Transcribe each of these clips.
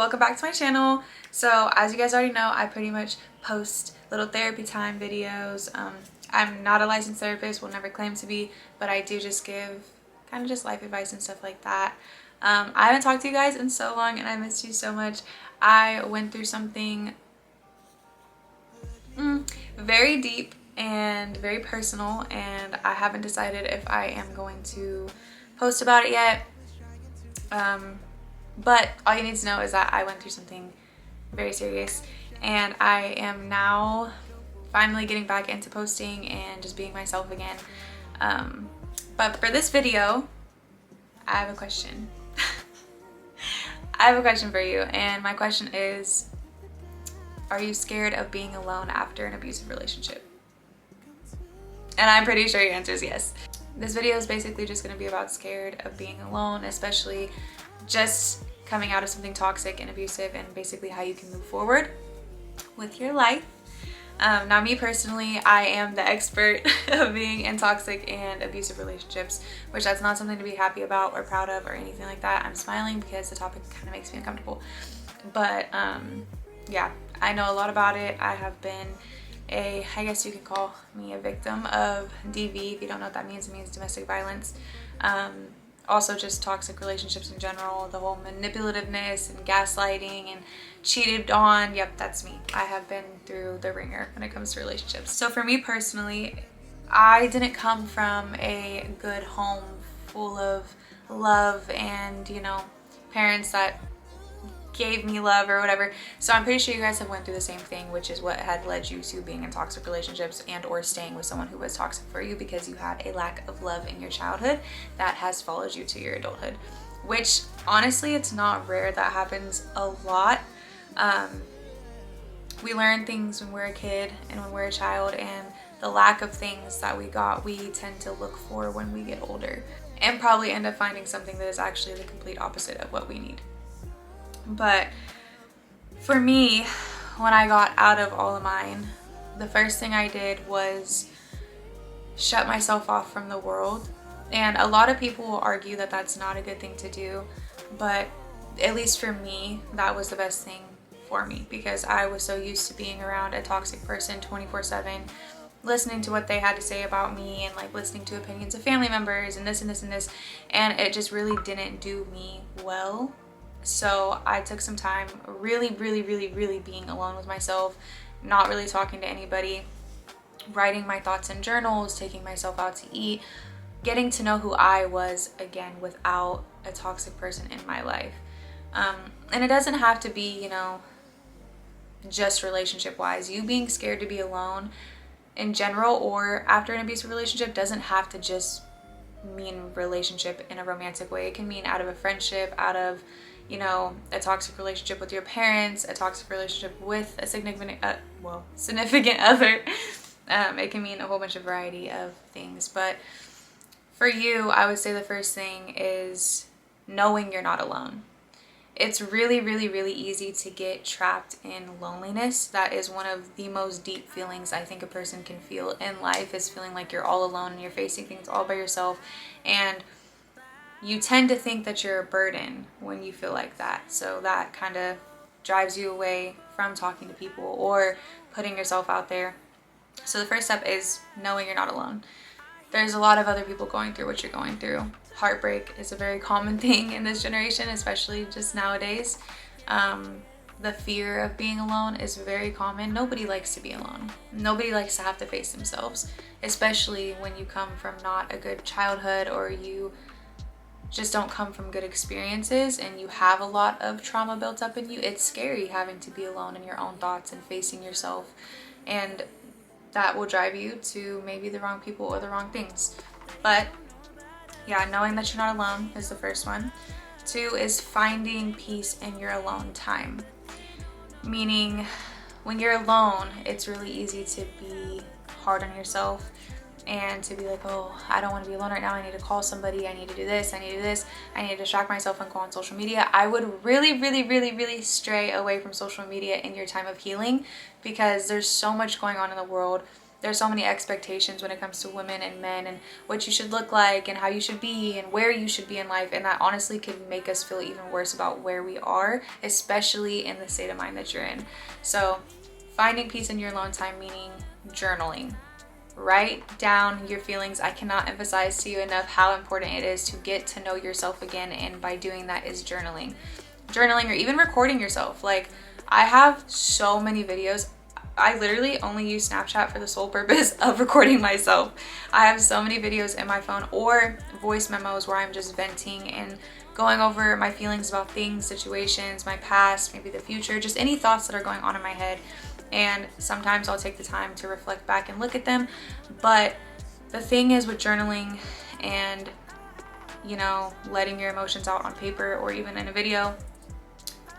welcome back to my channel. So as you guys already know, I pretty much post little therapy time videos. I'm not a licensed therapist, will never claim to be, but I do just give kind of just life advice and stuff like that. I haven't talked to you guys in so long and I missed you so much. I went through something very deep and very personal, and I haven't decided if I am going to post about it yet. But all you need to know is that I went through something very serious, and I am now finally getting back into posting and just being myself again. But for this video, I have a question. I have a question for you, and my question is, are you scared of being alone after an abusive relationship? And I'm pretty sure your answer is yes. This video is basically just going to be about scared of being alone, especially just coming out of something toxic and abusive, and basically how you can move forward with your life. Now, me personally, I am the expert of being in toxic and abusive relationships, which that's not something to be happy about or proud of or anything like that. I'm smiling because the topic kind of makes me uncomfortable. But yeah, I know a lot about it. I have been I guess you could call me a victim of DV. If you don't know what that means, it means domestic violence. Also just toxic relationships in general, the whole manipulativeness and gaslighting and cheated on. Yep, that's me. I have been through the ringer when it comes to relationships. So for me personally, I didn't come from a good home full of love and, you know, parents that gave me love or whatever. So I'm pretty sure you guys have went through the same thing, which is what had led you to being in toxic relationships and or staying with someone who was toxic for you, because you had a lack of love in your childhood that has followed you to your adulthood, which honestly, it's not rare. That happens a lot. We learn things when we're a kid and when we're a child, and the lack of things that we got, we tend to look for when we get older, and probably end up finding something that is actually the complete opposite of what we need. But for me, when I got out of all of mine, the first thing I did was shut myself off from the world. And a lot of people will argue that that's not a good thing to do, but at least for me, that was the best thing for me, because I was so used to being around a toxic person 24/7, listening to what they had to say about me and like listening to opinions of family members and this and this and this, and it just really didn't do me well. So I took some time really being alone with myself, not really talking to anybody, writing my thoughts in journals, taking myself out to eat, getting to know who I was again without a toxic person in my life. And it doesn't have to be, you know, just relationship wise. You being scared to be alone in general or after an abusive relationship doesn't have to just mean relationship in a romantic way. It can mean out of a friendship, out of, you know, a toxic relationship with your parents, a toxic relationship with a significant other. It can mean a whole bunch of variety of things. But for you, I would say the first thing is knowing you're not alone. It's really easy to get trapped in loneliness. That is one of the most deep feelings I think a person can feel in life, is feeling like you're all alone and you're facing things all by yourself. And you tend to think that you're a burden when you feel like that. So that kind of drives you away from talking to people or putting yourself out there. So the first step is knowing you're not alone. There's a lot of other people going through what you're going through. Heartbreak is a very common thing in this generation, especially just nowadays. The fear of being alone is very common. Nobody likes to be alone. Nobody likes to have to face themselves, especially when you come from not a good childhood or you just don't come from good experiences and you have a lot of trauma built up in you. It's scary having to be alone in your own thoughts and facing yourself, and that will drive you to maybe the wrong people or the wrong things. But yeah, knowing that you're not alone is the first one. 2 is finding peace in your alone time. Meaning, when you're alone, it's really easy to be hard on yourself and to be like, oh, I don't want to be alone right now. I need to call somebody. I need to do this. I need to do this. I need to distract myself and go on social media. I would really stray away from social media in your time of healing, because there's so much going on in the world. There's so many expectations when it comes to women and men and what you should look like and how you should be and where you should be in life, and that honestly can make us feel even worse about where we are, especially in the state of mind that you're in. So finding peace in your alone time, meaning journaling. Write down your feelings. I cannot emphasize to you enough how important it is to get to know yourself again, and by doing that is journaling. Journaling, or even recording yourself. Like, I have so many videos. I literally only use Snapchat for the sole purpose of recording myself. I have so many videos in my phone, or voice memos where I'm just venting and going over my feelings about things, situations, my past, maybe the future, just any thoughts that are going on in my head. And sometimes I'll take the time to reflect back and look at them. But the thing is with journaling and, you know, letting your emotions out on paper or even in a video,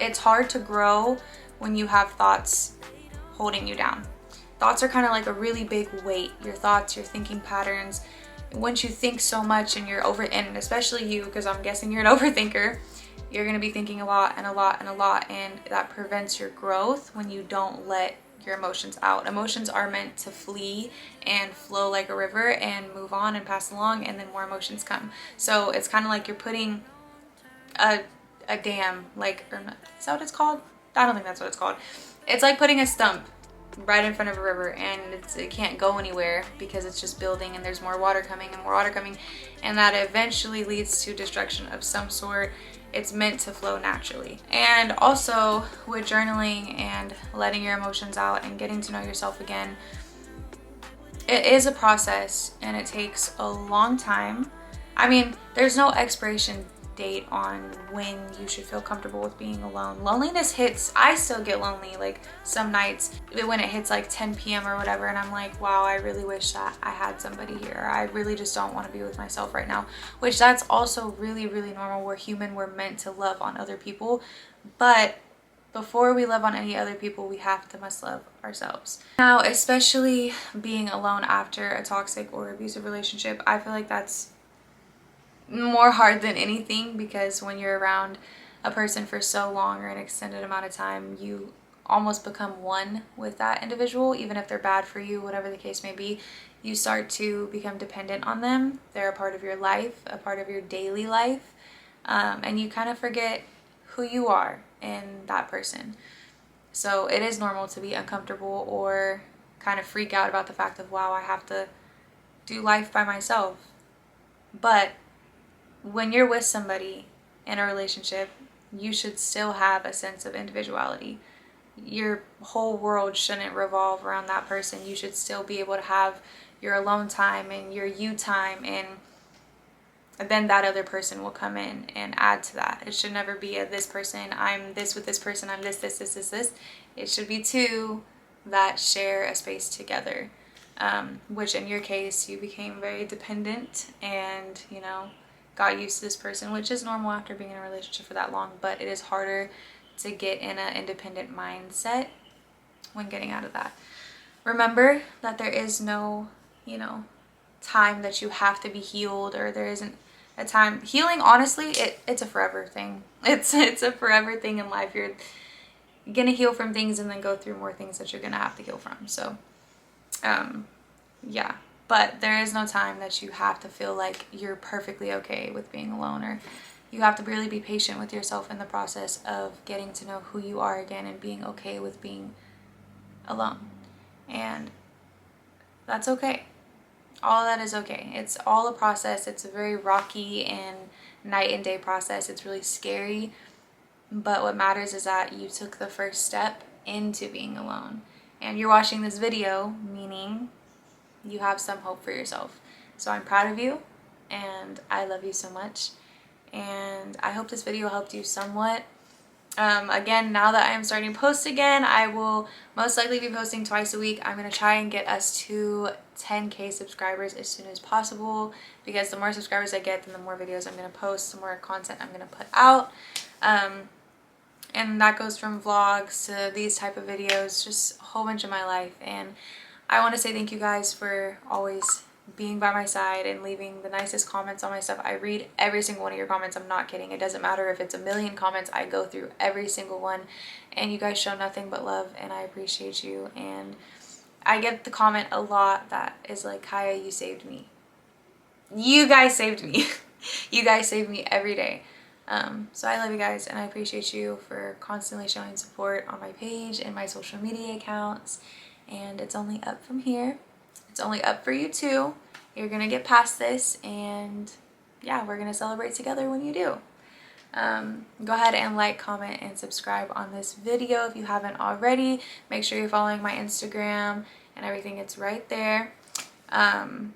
it's hard to grow when you have thoughts holding you down. Thoughts are kind of like a really big weight. Your thoughts, your thinking patterns. Once you think so much and you're over, and especially you, because I'm guessing you're an overthinker, you're going to be thinking a lot and a lot and a lot, and that prevents your growth when you don't let your emotions out. Emotions are meant to flee and flow like a river and move on and pass along, and then more emotions come. So it's kind of like you're putting a dam, like, or not, is that what it's called? I don't think that's what it's called. It's like putting a stump right in front of a river, and it can't go anywhere because it's just building, and there's more water coming and more water coming, and that eventually leads to destruction of some sort. It's meant to flow naturally. And also with journaling and letting your emotions out and getting to know yourself again, it is a process and it takes a long time. I mean, there's no expiration date on when you should feel comfortable with being alone. Loneliness hits. I still get lonely like some nights when it hits like 10 p.m. or whatever, and I'm like, wow, I really wish that I had somebody here. I really just don't want to be with myself right now, which that's also really, really normal. We're human. We're meant to love on other people, but before we love on any other people, we must love ourselves. Now, especially being alone after a toxic or abusive relationship, I feel like that's more hard than anything, because when you're around a person for so long or an extended amount of time, you almost become one with that individual. Even if they're bad for you, whatever the case may be, you start to become dependent on them. They're a part of your life, a part of your daily life, and you kind of forget who you are in that person. So it is normal to be uncomfortable or kind of freak out about the fact of, wow, I have to do life by myself. But when you're with somebody in a relationship, you should still have a sense of individuality. Your whole world shouldn't revolve around that person. You should still be able to have your alone time and your you time, and then that other person will come in and add to that. It should never be a this person, I'm this with this person, I'm this. It should be two that share a space together, which in your case, you became very dependent and, you know, got used to this person, which is normal after being in a relationship for that long, but it is harder to get in an independent mindset when getting out of that. Remember that there is no, you know, time that you have to be healed, or there isn't a time. Healing, honestly, it's a forever thing. It's a forever thing in life. You're gonna heal from things and then go through more things that you're gonna have to heal from. So, yeah. But there is no time that you have to feel like you're perfectly okay with being alone, or you have to really be patient with yourself in the process of getting to know who you are again and being okay with being alone. And that's okay. All that is okay. It's all a process. It's a very rocky and night and day process. It's really scary. But what matters is that you took the first step into being alone. And you're watching this video, meaning you have some hope for yourself. So I'm proud of you, and I love you so much, and I hope this video helped you somewhat. Again, now that I'm starting to post again, I will most likely be posting twice a week. I'm going to try and get us to 10K subscribers as soon as possible, because the more subscribers I get, then the more videos I'm going to post, the more content I'm going to put out. And that goes from vlogs to these type of videos, just a whole bunch of my life. And I want to say thank you guys for always being by my side and leaving the nicest comments on my stuff. I read every single one of your comments. I'm not kidding. It doesn't matter if it's a million comments. I go through every single one, and you guys show nothing but love, and I appreciate you. And I get the comment a lot that is like, Kyah, you saved me. You guys saved me. You guys save me every day. So I love you guys, and I appreciate you for constantly showing support on my page and my social media accounts. And it's only up from here. It's only up for you too. You're gonna get past this, and yeah, we're gonna celebrate together when you do. Go ahead and like, comment, and subscribe on this video if you haven't already. Make sure you're following my Instagram and everything. It's right there. But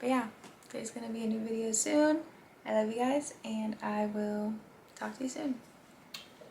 yeah, there's gonna be a new video soon. I love you guys, and I will talk to you soon.